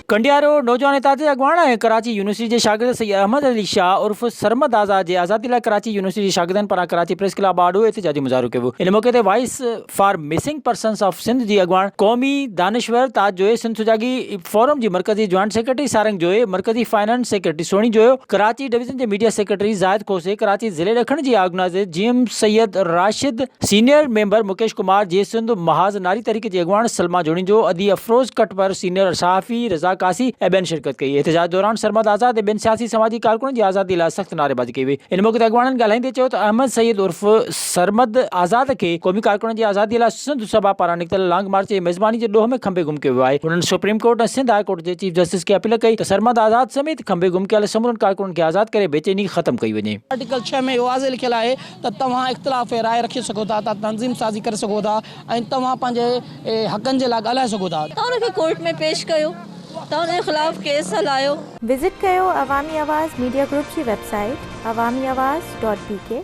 कंडियारो नौजवान ताज़े अगवान ऐं कराची यूनिवर्सिटी के शागिर्द सैयद अहमद अली शाह उर्फ सरमद आज़ाद जे आज़ादी लाइ कराची यूनिवर्सिटी शागिर्दनि पारां कराची प्रेस क्लब आॾो एहतजाजी मुज़ाहिरो कयो वियो। इन मौक़े ते voice for missing persons of Sindh जी अगवान क़ौमी दानिश्वर ताज जोए, सिंध सुजागी फोरम जी मरकज़ी जॉइंट सेक्रेटरी सारंग जोए, मरकज़ी finance secretary Soni Joyo, Karachi division के मीडिया सेक्रेटरी जाहिद खोसे, कराची ज़िले ॾखण जी organiser GM Syed Rashid, senior member Mukesh Kumar, जे सिंध महाज नारी तरीक़े जी अगवान सलमा जोड़ीजो, अदी अफरोज़ कटपर, सीनियर सहाफ़ी रज़ा कासी ऐं ॿियनि शिरकत कई। एहतजाज दौरान सरमद आज़ाद ऐं ॿियनि सियासी समाजी कारकुननि जी आज़ादी लाइ सख़्त नारेबाज़ी कई वई। इन मौक़े ते अगवाननि ॻाल्हाईंदे चयो त अहमद सईद उर्फ सरमद आज़ाद खे क़ौमी कारकुननि जी आज़ादी लाइ सिंध सभा पारां निकितल लॉन्ग मार्च जी मेज़बानी जे ॾोह में खंबे गुम कयो वियो आहे। हुननि सुप्रीम कोर्ट ऐं सिंध हाई कोर्ट जे चीफ जस्टिस खे अपील कई त सरमद आज़ाद समेत खंबे गुम कयल समूरनि कारकुननि खे आज़ाद करे बेचैनी ख़त्म कई वञे। आर्टिकल 6 में इहो वाज़े लिखियल आहे त तव्हां इख़्तिलाफ़ राय रखी सघो था, तंज़ीम साज़ी करे सघो था ऐं तव्हां पंहिंजे हक़नि जे लाइ ॻाल्हाए सघो था। तव्हां उनखे कोर्ट में पेश कयो, तव्हां उनजे ख़िलाफ़ केस हलायो। विज़िट कयो अवामी आवाज़ मीडिया ग्रुप जी वेबसाइट awamiawaz.pk